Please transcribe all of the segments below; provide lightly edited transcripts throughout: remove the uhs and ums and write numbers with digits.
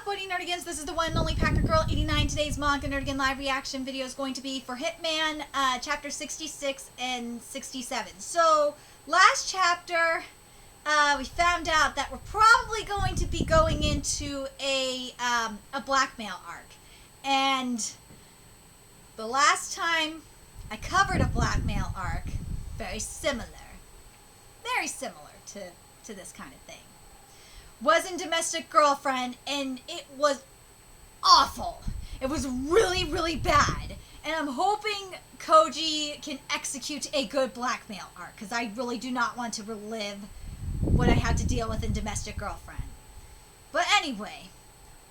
up? What do you nerdigans? This is the one and only Packer Girl 89. Today's Manga Nerdigan live reaction video is going to be for Hitman, chapter 66 and 67. So, last chapter, we found out that we're probably going to be going into a blackmail arc. And the last time I covered a blackmail arc, very similar to this kind of thing, was in Domestic Girlfriend, and it was awful. It was really, really bad. And I'm hoping Koji can execute a good blackmail arc, because I really do not want to relive what I had to deal with in Domestic Girlfriend. But anyway,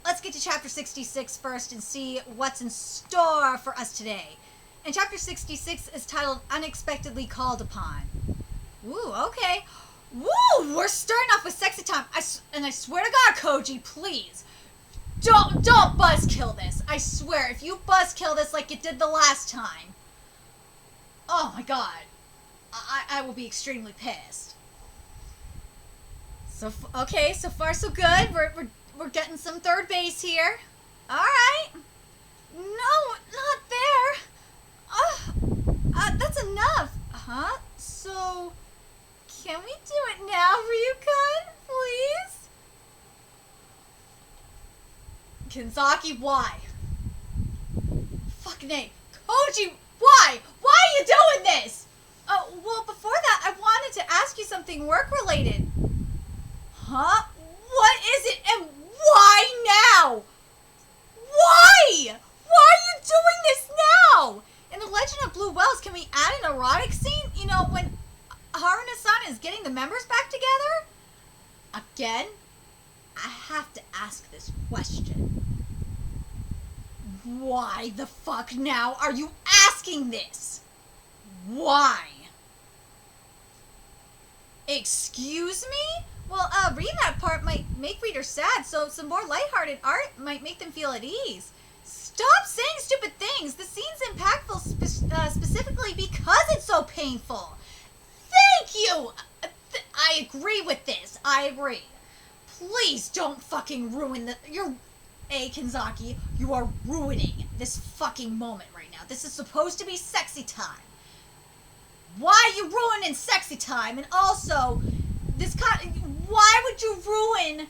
let's get to chapter 66 first and see what's in store for us today. And chapter 66 is titled Unexpectedly Called Upon. Ooh, okay. Woo! We're starting off with sexy time. And I swear to God, Koji, please, don't buzzkill this. I swear, if you buzzkill this like you did the last time, oh my God, I will be extremely pissed. So okay, so far so good. We're getting some third base here. All right. No, not there. That's enough. Huh? So, can we do it now, Ryukun, please? Kenzaki, why? Fucking A. Koji, why? Why are you doing this? Well, before that, I wanted to ask you something work-related. Huh? What is it, and why now? Why? Why are you doing this now? In The Legend of Blue Wells, can we add an erotic scene? You know, when Haruna-san is getting the members back together? Again, I have to ask this question. Why the fuck now are you asking this? Why? Excuse me? Well, reading that part might make readers sad, so some more lighthearted art might make them feel at ease. Stop saying stupid things! The scene's impactful specifically because it's so painful. Thank you! I agree with this. I agree. Please don't fucking ruin Kenzaki, you are ruining this fucking moment right now. This is supposed to be sexy time. Why are you ruining sexy time? And also, why would you ruin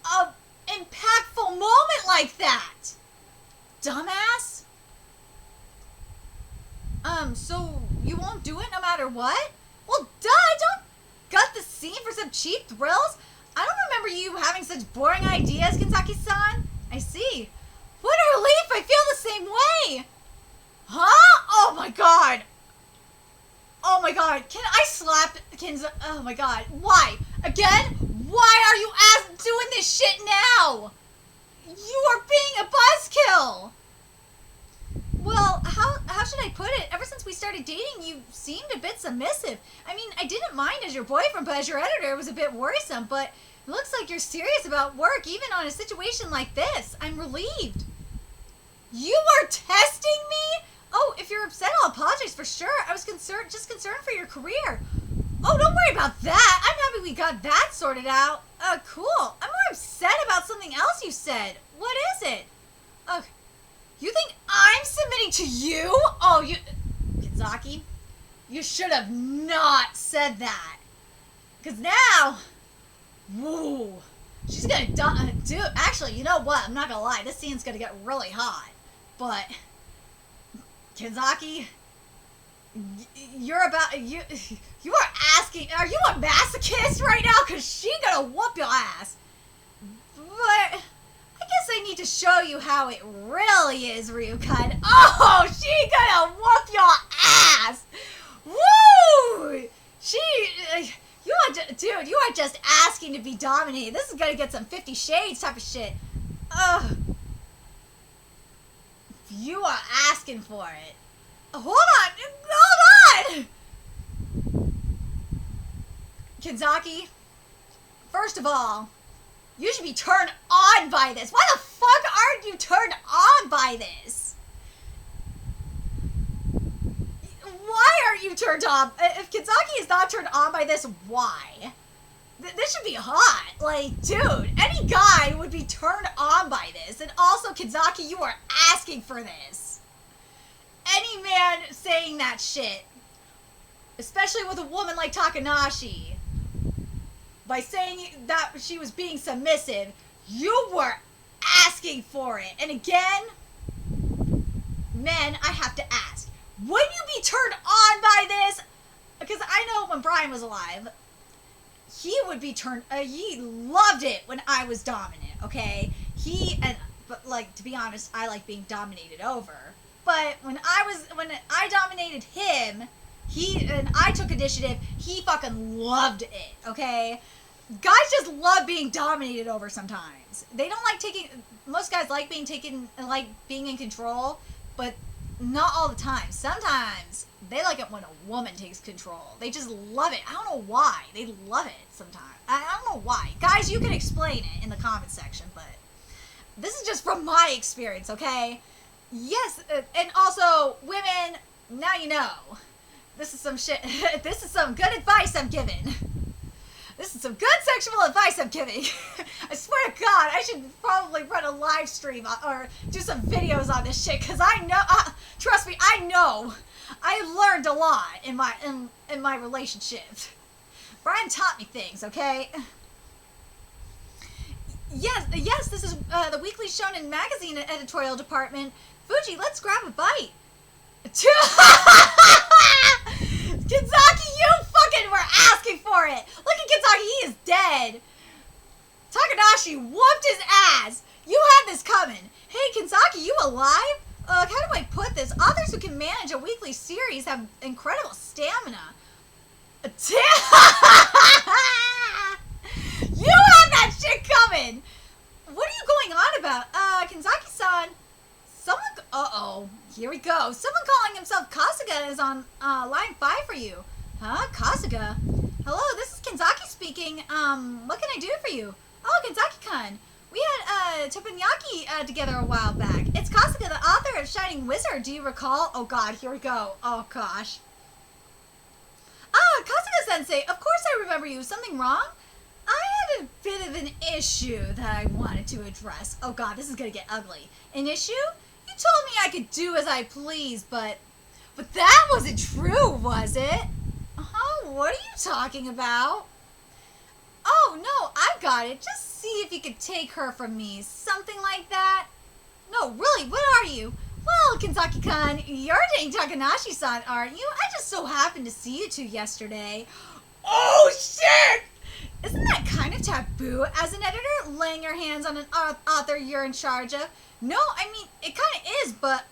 a impactful moment like that? Dumbass? So you won't do it no matter what? Well, duh, don't gut the scene for some cheap thrills. I don't remember you having such boring ideas, Kenzaki-san. I see. What a relief, I feel the same way. Huh? Oh my God. Oh my God, can I slap Kenzaki? Oh my God, why? Again? Why are you doing this shit now? You are being a buzzkill. Well, how should I put it? Ever since we started dating, you seemed a bit submissive. I mean, I didn't mind as your boyfriend, but as your editor, it was a bit worrisome. But it looks like you're serious about work, even on a situation like this. I'm relieved. You are testing me? Oh, if you're upset, I'll apologize for sure. I was just concerned for your career. Oh, don't worry about that. I'm happy we got that sorted out. Cool. I'm more upset about something else you said. What is it? You think I'm submitting to you? Oh, Kenzaki, you should have not said that. Because now, woo, she's going to actually, you know what? I'm not going to lie. This scene's going to get really hot. But, Kenzaki, you are asking, are you a masochist right now? Because she's going to whoop your ass. But I guess I need to show you how it really is, Ryukun. Oh, she gonna whoop your ass! Woo! Dude, you are just asking to be dominated. This is gonna get some 50 Shades type of shit. Ugh. You are asking for it. Hold on! Kenzaki, first of all, you should be turned on by this. Why the fuck aren't you turned on by this? Why aren't you turned on? If Kenzaki is not turned on by this, why? This should be hot. Like, dude, any guy would be turned on by this. And also, Kizaki, you are asking for this. Any man saying that shit, especially with a woman like Takanashi, by saying that she was being submissive, you were asking for it. And again, men, I have to ask, would you be turned on by this? Because I know when Brian was alive, he would be he loved it when I was dominant, okay? But like, to be honest, I like being dominated over. But when I dominated him, and I took initiative, he fucking loved it, okay? Guys just love being dominated over sometimes. They don't like most guys like being in control, but not all the time. Sometimes they like it when a woman takes control. They just love it. I don't know why. They love it sometimes. I don't know why. Guys, you can explain it in the comment section, but this is just from my experience, okay? Yes, and also, women, now you know. This is some shit. This is some good advice I'm giving. This is some good sexual advice I'm giving. I swear to God, I should probably run a live stream or do some videos on this shit, because I know, trust me, I know. I learned a lot in my relationship. Brian taught me things, okay? Yes, this is the Weekly Shonen Magazine editorial department. Fuji, let's grab a bite. Kizaki, you fucking were asking for it. Look at Kizaki, he is dead. Takanashi whooped his ass. You had this coming. Hey, Kizaki, you alive? How do I put this? Authors who can manage a weekly series have incredible stamina. You had that shit coming. What are you going on about? Kizaki-san, uh-oh, here we go. Someone calling himself Kasuga is on line 5 for you. Huh? Kasuga? Hello, this is Kenzaki speaking. What can I do for you? Oh, Kenzaki-kun. We had teppanyaki together a while back. It's Kasuga, the author of Shining Wizard. Do you recall? Oh god, here we go. Oh gosh. Ah, Kasuga-sensei. Of course I remember you. Something wrong? I had a bit of an issue that I wanted to address. Oh god, this is gonna get ugly. An issue? You told me I could do as I please, but that wasn't true, was it? What are you talking about? Oh, no, I've got it. Just see if you could take her from me. Something like that? No, really, what are you? Well, Kenzaki-kun, you're dating Takanashi-san, aren't you? I just so happened to see you two yesterday. Oh, shit! Isn't that kind of taboo as an editor, laying your hands on an author you're in charge of? No, I mean, it kind of is, but,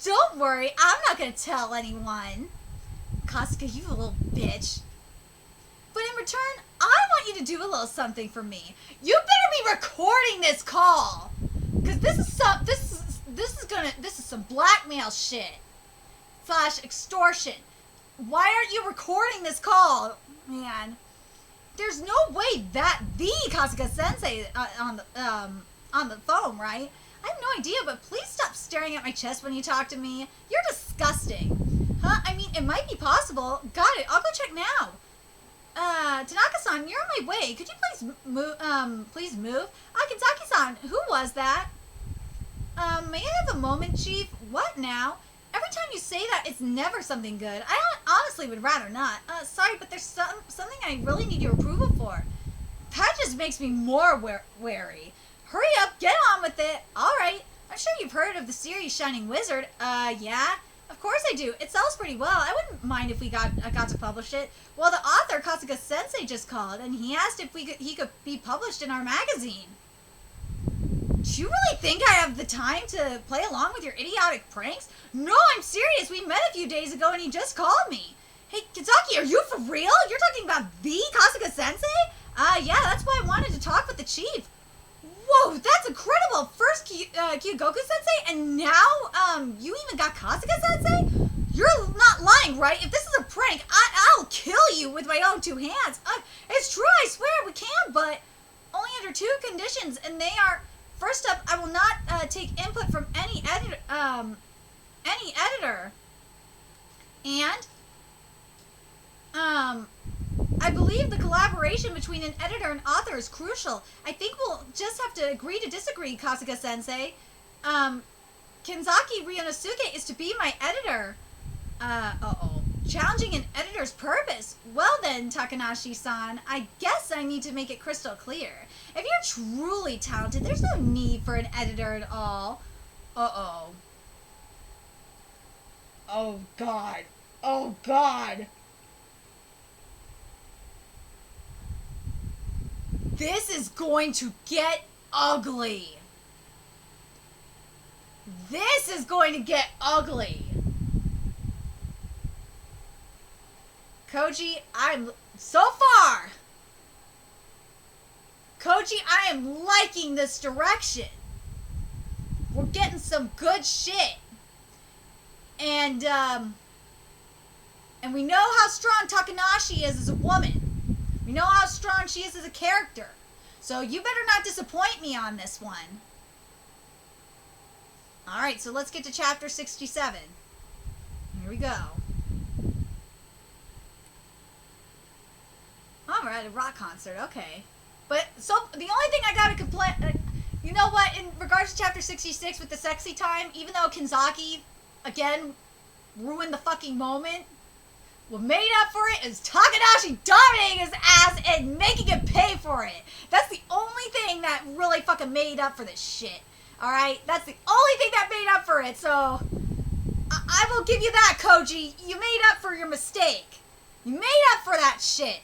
don't worry, I'm not gonna tell anyone. Kasuga, you little bitch. But in return, I want you to do a little something for me. You better be recording this call, because this is some blackmail shit / extortion. Why aren't you recording this call, man? There's no way that the Kasuga-sensei on the phone, right? I have no idea, but please stop staring at my chest when you talk to me. You're disgusting. Huh? I mean, it might be possible. Got it. I'll go check now. Tanaka-san, you're on my way. Could you please move? Kenzaki-san, who was that? May I have a moment, Chief? What now? Every time you say that, it's never something good. I honestly would rather not. Sorry, but there's something I really need your approval for. That just makes me more wary. Hurry up, get on with it. Alright, I'm sure you've heard of the series Shining Wizard. Yeah? Of course I do. It sells pretty well. I wouldn't mind if we got to publish it. Well, the author, Kasuga-sensei, just called, and he asked if he could be published in our magazine. Do you really think I have the time to play along with your idiotic pranks? No, I'm serious. We met a few days ago, and he just called me. Hey, Kizaki, are you for real? You're talking about the Kasuga-sensei? Yeah, that's why I wanted to talk with the chief. Whoa, that's incredible! First Kyogoku-sensei, and now, you even got Kasuga-sensei? You're not lying, right? If this is a prank, I'll kill you with my own 2 hands. It's true, I swear, we can, but only under 2 conditions, and they are, first up, I will not take input from any editor, and, I believe the collaboration between an editor and author is crucial. I think we'll just have to agree to disagree, Kasuga-sensei. Kenzaki Ryunosuke is to be my editor. Uh-oh. Challenging an editor's purpose. Well then, Takanashi-san, I guess I need to make it crystal clear. If you're truly talented, there's no need for an editor at all. Uh-oh. Oh, God. Oh, God. This is going to get ugly. This is going to get ugly. Koji, I'm so far. Koji, I am liking this direction. We're getting some good shit. And we know how strong Takanashi is as a woman. We know how strong she is as a character. So you better not disappoint me on this one. Alright, so let's get to chapter 67. Here we go. Alright, a rock concert, okay. But, so, the only thing I gotta complain... you know what, in regards to chapter 66 with the sexy time, even though Kenzaki, again, ruined the fucking moment, what made up for it is Takanashi dominating his ass and making him pay for it. That's the only thing that really fucking made up for this shit. Alright? That's the only thing that made up for it, so... I will give you that, Koji. You made up for your mistake. You made up for that shit.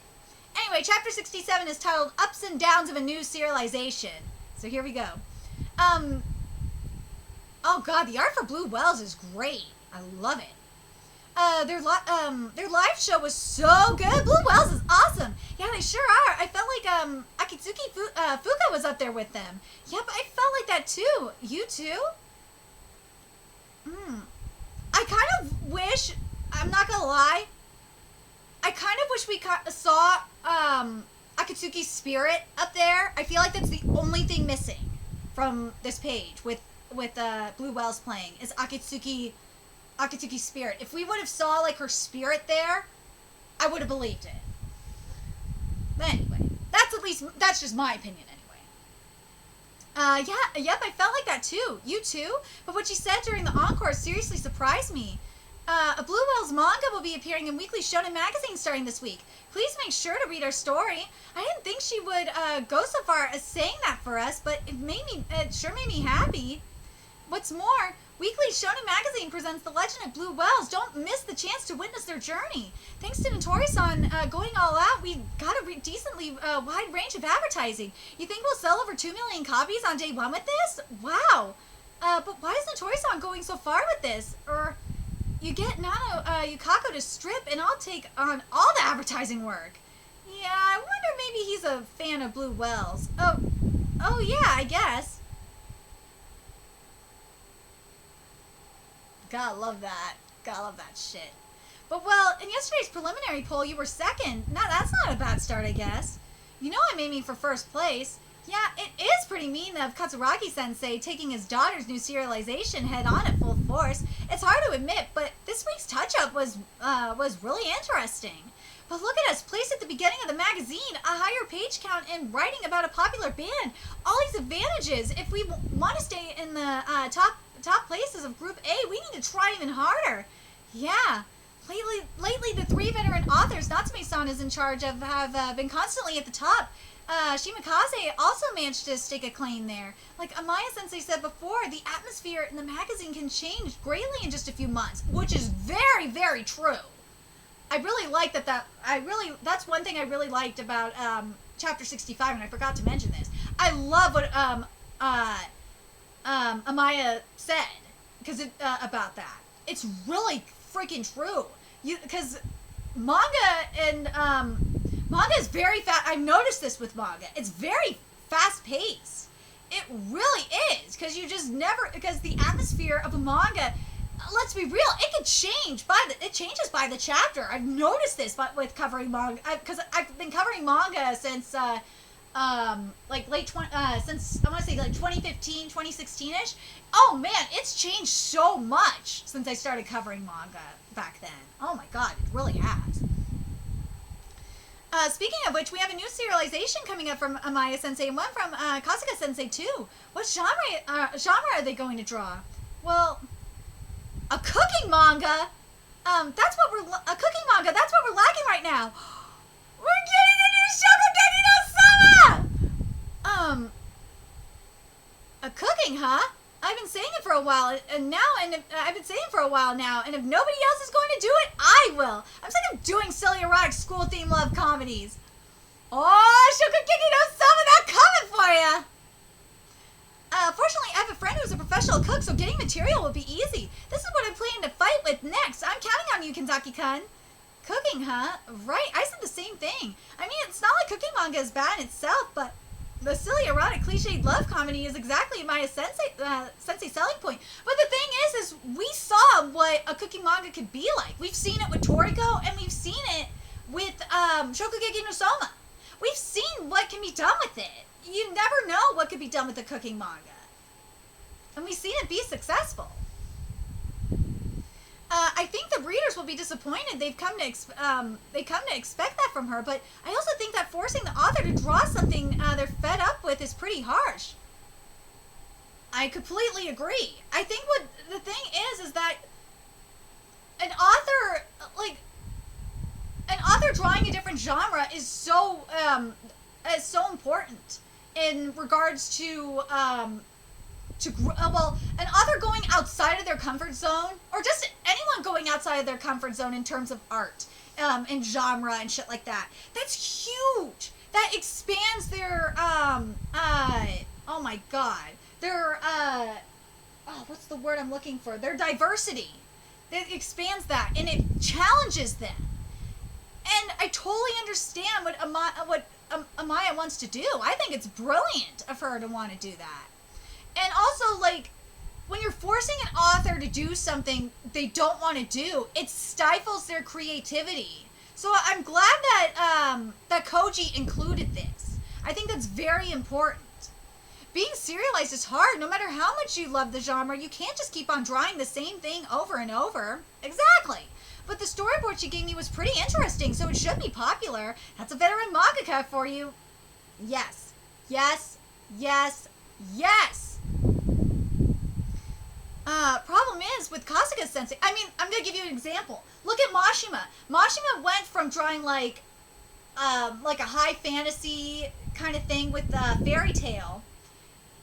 Anyway, chapter 67 is titled Ups and Downs of a New Serialization. So here we go. Oh god, the art for Blue Wells is great. I love it. Their live show was so good. Blue Wells is awesome. Yeah, they sure are. I felt like Akitsuki Fuka was up there with them. Yep, I felt like that too. You too? I kind of wish, I'm not gonna lie, I kind of wish we saw Akatsuki's spirit up there. I feel like that's the only thing missing from this page with Blue Wells playing is Akatsuki's spirit. If we would have saw like her spirit there, I would have believed it. But anyway, that's just my opinion anyway. Yep, I felt like that too. You too? But what she said during the encore seriously surprised me. A Blue Wells manga will be appearing in Weekly Shonen Magazine starting this week. Please make sure to read our story. I didn't think she would go so far as saying that for us, but it sure made me happy. What's more, Weekly Shonen Magazine presents The Legend of Blue Wells. Don't miss the chance to witness their journey. Thanks to Notori-san going all out, we got a decently wide range of advertising. You think we'll sell over 2 million copies on day one with this? Wow. But why is Notori-san going so far with this? You get Nano Yukako to strip and I'll take on all the advertising work. Yeah, I wonder maybe he's a fan of Blue Wells. Oh yeah, I guess. Gotta love that. Gotta love that shit. But well, in yesterday's preliminary poll, you were second. Now that's not a bad start, I guess. You know I'm aiming for first place. Yeah, it is pretty mean of Katsuragi-sensei taking his daughter's new serialization head on at full force. It's hard to admit, but this week's touch-up was really interesting. But look at us, placed at the beginning of the magazine, a higher page count, and writing about a popular band. All these advantages. If we want to stay in the top places of Group A, we need to try even harder. Yeah. Lately, the 3 veteran authors Natsume-san is in charge of have been constantly at the top. Shimakaze also managed to stake a claim there. Like Amaya-sensei said before, the atmosphere in the magazine can change greatly in just a few months, which is very, very true. I really like that's one thing I really liked about chapter 65, and I forgot to mention this. I love what Amaya said about that. It's really freaking true. Because manga is very fast. I've noticed this with manga. It's very fast paced. It really is, because you just never, because the atmosphere of a manga, let's be real, it changes by the chapter. I've noticed this with covering manga, because I've been covering manga since since I want to say like 2015, 2016ish. Oh man, it's changed so much since I started covering manga back then. Oh my god, it really has. Speaking of which, we have a new serialization coming up from Amaya-sensei and one from Kasuga-sensei too. What genre are they going to draw? Well, a cooking manga. That's what we're a cooking manga. That's what we're lacking right now. We're getting a new Shokugeki no Sama. A cooking, huh? I've been saying it for a while, and I've been saying it for a while now, and if nobody else is going to do it, I will. I'm sick of doing silly erotic school theme love comedies. Oh, Shokugeki no Sama, that coming for ya. Fortunately, I have a friend who's a professional cook, so getting material will be easy. This is what I'm planning to fight with next. I'm counting on you, Kenzaki-kun. Cooking, huh? Right, I said the same thing. I mean, it's not like cooking manga is bad in itself, but the silly, erotic, cliched love comedy is exactly my sensei selling point. But the thing is we saw what a cooking manga could be like. We've seen it with Toriko, and we've seen it with Shokugeki no Soma. We've seen what can be done with it. You never know what could be done with a cooking manga. And we've seen it be successful. I think the readers will be disappointed. They've come to expect that from her, but I also think that forcing the author to draw something they're fed up with is pretty harsh. I completely agree. I think what the thing is that an author drawing a different genre is so important in regards to an author going outside of their comfort zone, or just anyone going outside of their comfort zone in terms of art, and genre and shit like that. That's huge. That expands their, oh my god, their, what's the word I'm looking for? Their diversity. It expands that, and it challenges them. And I totally understand what Amaya wants to do. I think it's brilliant of her to want to do that. And also, like, when you're forcing an author to do something they don't want to do, it stifles their creativity. So I'm glad that that Koji included this. I think that's very important. Being serialized is hard. No matter how much you love the genre, you can't just keep on drawing the same thing over and over. Exactly. But the storyboard she gave me was pretty interesting, so it should be popular. That's a veteran mangaka for you. Yes. Yes. Yes. Yes. Problem is, with Kasuga-sensei, I mean, I'm gonna give you an example. Look at Mashima. Mashima went from drawing like a high fantasy kind of thing with fairy tale,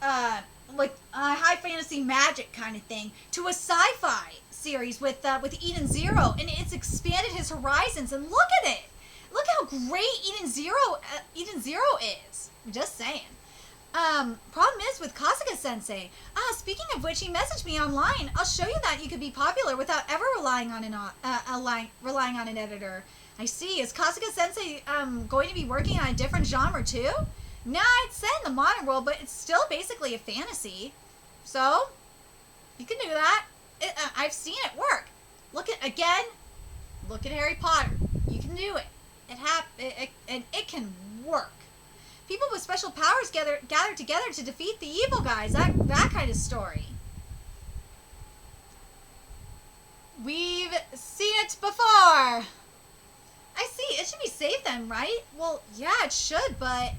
like a high fantasy magic kind of thing, to a sci-fi series with Eden Zero, and it's expanded his horizons. And look at it. Look how great Eden Zero is. I'm just saying. Problem is with Kasuga-sensei. Speaking of which, he messaged me online. I'll show you that you could be popular without ever relying on an editor. I see. Is Kasuga-sensei going to be working on a different genre too? Nah, it's set in the modern world, but it's still basically a fantasy. So, you can do that. I've seen it work. Look at Harry Potter. You can do it. It can work. People with special powers gather together to defeat the evil guys. That kind of story. We've seen it before. I see. It should be safe then, right? Well, yeah, it should, but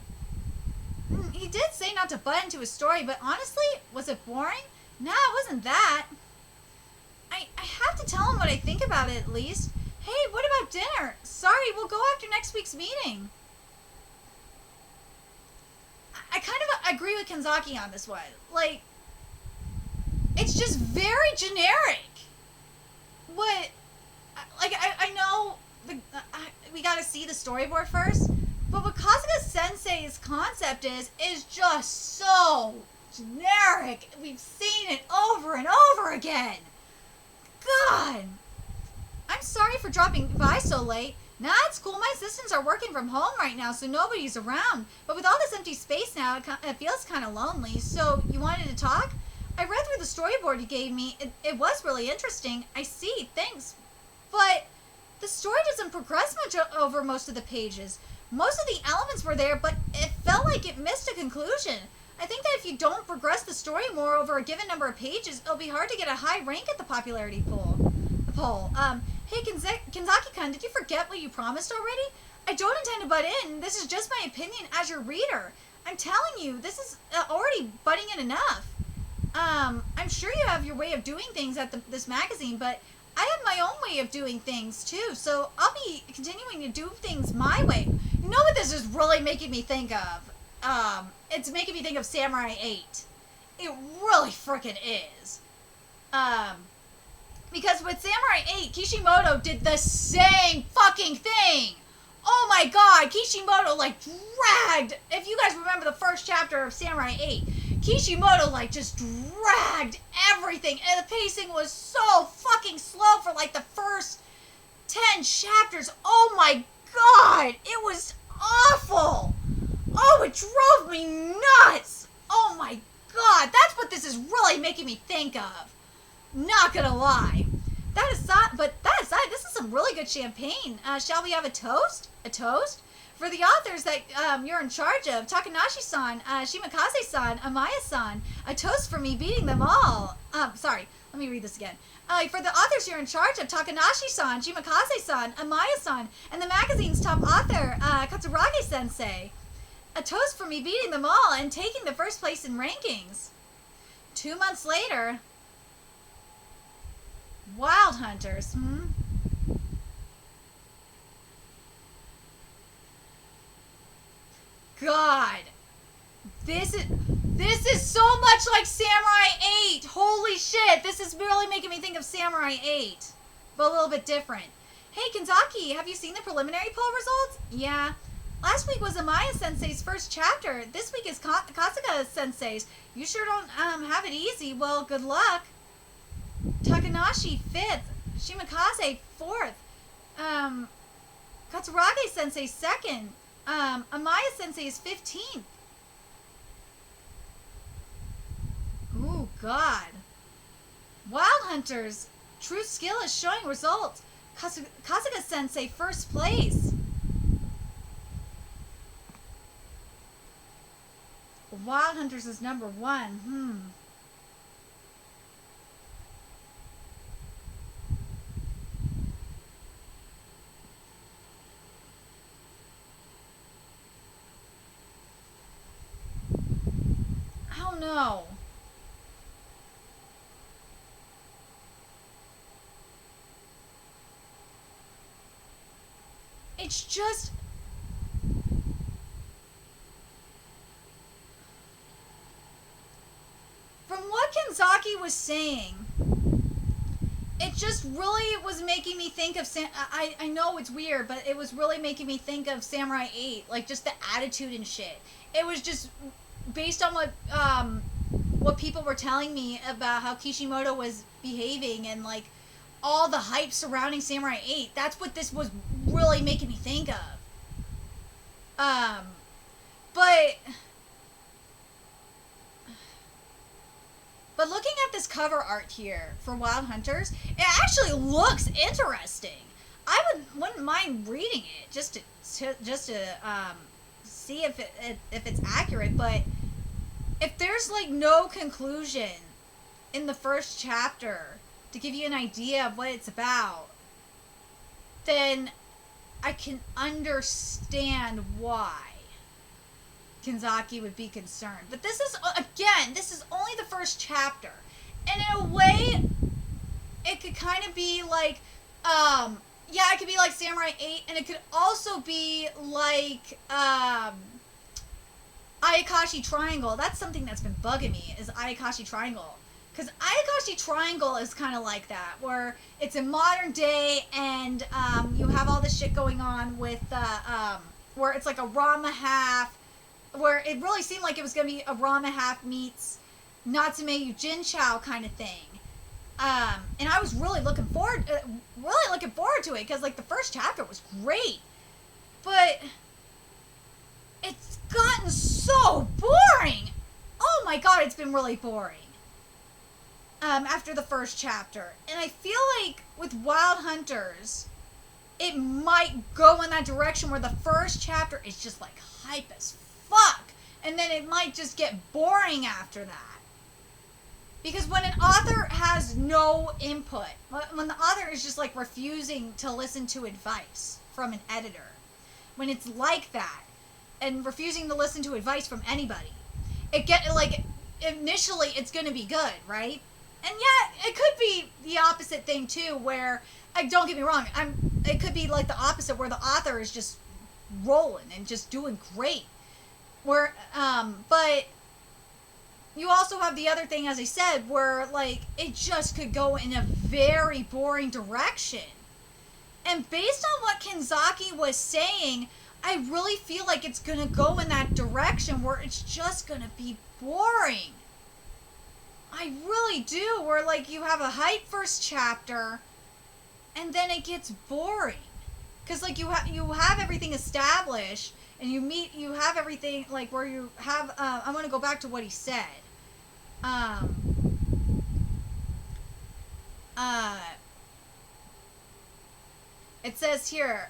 he did say not to butt into his story, but honestly, was it boring? Nah, it wasn't that. I have to tell him what I think about it at least. Hey, what about dinner? Sorry, we'll go after next week's meeting. I kind of agree with Kenzaki on this one. Like, it's just very generic. I know we gotta see the storyboard first, but what Kasuga-sensei's concept is just so generic. We've seen it over and over again. God. I'm sorry for dropping by so late. Nah, it's cool. My assistants are working from home right now, so nobody's around. But with all this empty space now, it feels kind of lonely. So, you wanted to talk? I read through the storyboard you gave me. It was really interesting. I see. Thanks. But the story doesn't progress much over most of the pages. Most of the elements were there, but it felt like it missed a conclusion. I think that if you don't progress the story more over a given number of pages, it'll be hard to get a high rank at the popularity poll. Hey, Kenzaki-kun, did you forget what you promised already? I don't intend to butt in. This is just my opinion as your reader. I'm telling you, this is already butting in enough. I'm sure you have your way of doing things at this magazine, but I have my own way of doing things too, so I'll be continuing to do things my way. You know what this is really making me think of? It's making me think of Samurai 8. It really frickin' is. Because with Samurai 8, Kishimoto did the same fucking thing. Oh my god, Kishimoto, like, dragged... If you guys remember the first chapter of Samurai 8, Kishimoto, like, just dragged everything. And the pacing was so fucking slow for, like, the first 10 chapters. Oh my god, it was awful. Oh, it drove me nuts. Oh my god, that's what this is really making me think of. Not gonna lie. That aside, this is some really good champagne. Shall we have a toast? A toast? For the authors that you're in charge of, Takanashi-san, Shimakaze-san, Amaya-san, a toast for me beating them all. Sorry, let me read this again. For the authors you're in charge of, Takanashi-san, Shimakaze-san, Amaya-san, and the magazine's top author, KASUGA-SENSEI. A toast for me beating them all and taking the first place in rankings. 2 months later... Wild Hunters, God. This is so much like Samurai 8. Holy shit. This is really making me think of Samurai 8. But a little bit different. Hey, Kenzaki, have you seen the preliminary poll results? Yeah. Last week was Amaya-sensei's first chapter. This week is KASUGA-SENSEI'S. You sure don't have it easy. Well, good luck. Takanashi 5th, Shimakaze 4th, Katsurage Sensei 2nd, Amaya Sensei is 15th. Ooh, God. Wild Hunters, true skill is showing results. Kasuga Sensei first place. Wild Hunters is number 1. No. It's just... From what Kenzaki was saying, it just really was making me think of... I know it's weird, but it was really making me think of Samurai 8. Like, just the attitude and shit. It was just... Based on what people were telling me about how Kishimoto was behaving and like all the hype surrounding Samurai 8, that's what this was really making me think of. But looking at this cover art here for Wild Hunters, it actually looks interesting. I wouldn't mind reading it just to see if it's accurate, but if there's like no conclusion in the first chapter to give you an idea of what it's about, then I can understand why Kenzaki would be concerned. But this is, again, this is only the first chapter. And in a way, it could kind of be like, yeah, it could be like Samurai 8, and it could also be like, Ayakashi Triangle. That's something that's been bugging me, is Ayakashi Triangle. Because Ayakashi Triangle is kind of like that, where it's in modern day, and you have all this shit going on with, where it's like a Rama half, where it really seemed like it was going to be a Rama half meets Natsume Yujinchao kind of thing. And I was really looking forward to it, because like the first chapter was great, but it's gotten so boring. Oh my god, it's been really boring. After the first chapter, and I feel like with Wild Hunters, it might go in that direction where the first chapter is just like hype as fuck, and then it might just get boring after that. Because when an author has no input, when the author is just like refusing to listen to advice from an editor, when it's like that and refusing to listen to advice from anybody. Initially it's going to be good, right? And yet it could be the opposite thing too, where, don't get me wrong, it could be like the opposite, where the author is just rolling and just doing great. But you also have the other thing, as I said, where like it just could go in a very boring direction. And based on what Kenzaki was saying, I really feel like it's gonna go in that direction where it's just gonna be boring. I really do, where like you have a hype first chapter and then it gets boring. Cause like you have everything established and you have everything like where you have, I'm gonna go back to what he said. It says here,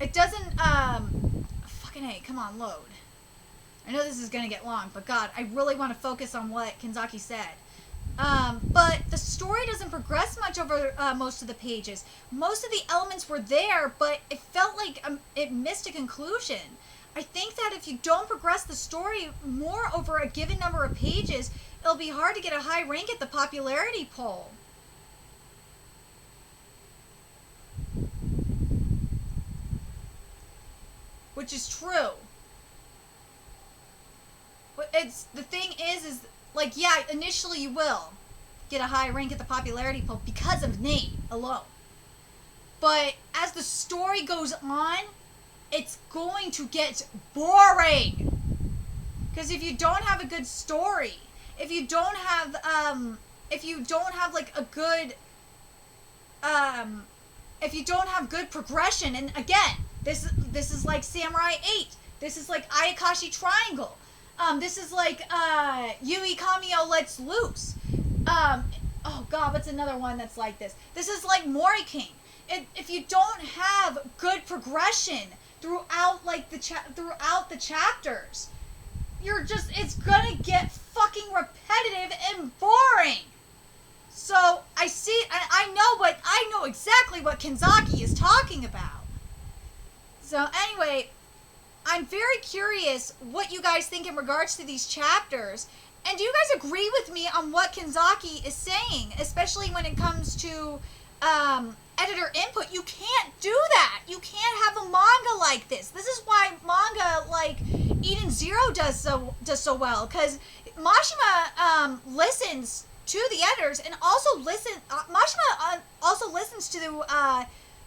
it doesn't, fucking A, come on, load. I know this is gonna get long, but God, I really want to focus on what Kenzaki said. But the story doesn't progress much over most of the pages. Most of the elements were there, but it felt like it missed a conclusion. I think that if you don't progress the story more over a given number of pages, it'll be hard to get a high rank at the popularity poll. Which is true. But the thing is like, yeah, initially you will get a high rank at the popularity poll because of name alone. But as the story goes on, it's going to get boring. Because if you don't have a good story, if you don't have like a good, if you don't have good progression, and again, this is like Samurai 8, this is like Ayakashi Triangle, this is like Yui Kamio Lets Loose, oh god, what's another one that's like this? This is like Mori King. If you don't have good progression throughout like throughout the chapters, it's gonna get fucking repetitive and boring. So I know exactly what Kenzaki is talking about. So anyway, I'm very curious what you guys think in regards to these chapters. And do you guys agree with me on what Kenzaki is saying, especially when it comes to editor input? You can't do that. You can't have a manga like this. This is why manga like Eden Zero does so well, because Mashima listens to the editors and also Mashima also listens to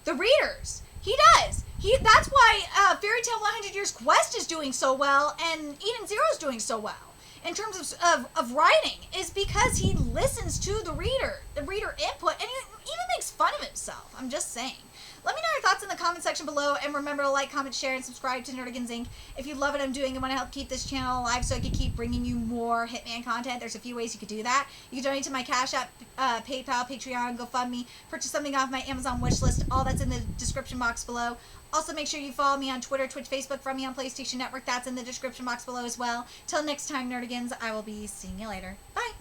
the readers. He does. That's why Fairy Tail 100 Years Quest is doing so well and Eden Zero is doing so well in terms of writing, is because he listens to the reader input, and he even makes fun of himself. I'm just saying. Let me know your thoughts in the comment section below, and remember to like, comment, share, and subscribe to Nerdigans Inc. If you love what I'm doing and want to help keep this channel alive so I can keep bringing you more Hitman content, there's a few ways you could do that. You can donate to my Cash App, PayPal, Patreon, GoFundMe, purchase something off my Amazon wishlist. All that's in the description box below. Also, make sure you follow me on Twitter, Twitch, Facebook, from me on PlayStation Network. That's in the description box below as well. Till next time, Nerdigans, I will be seeing you later. Bye!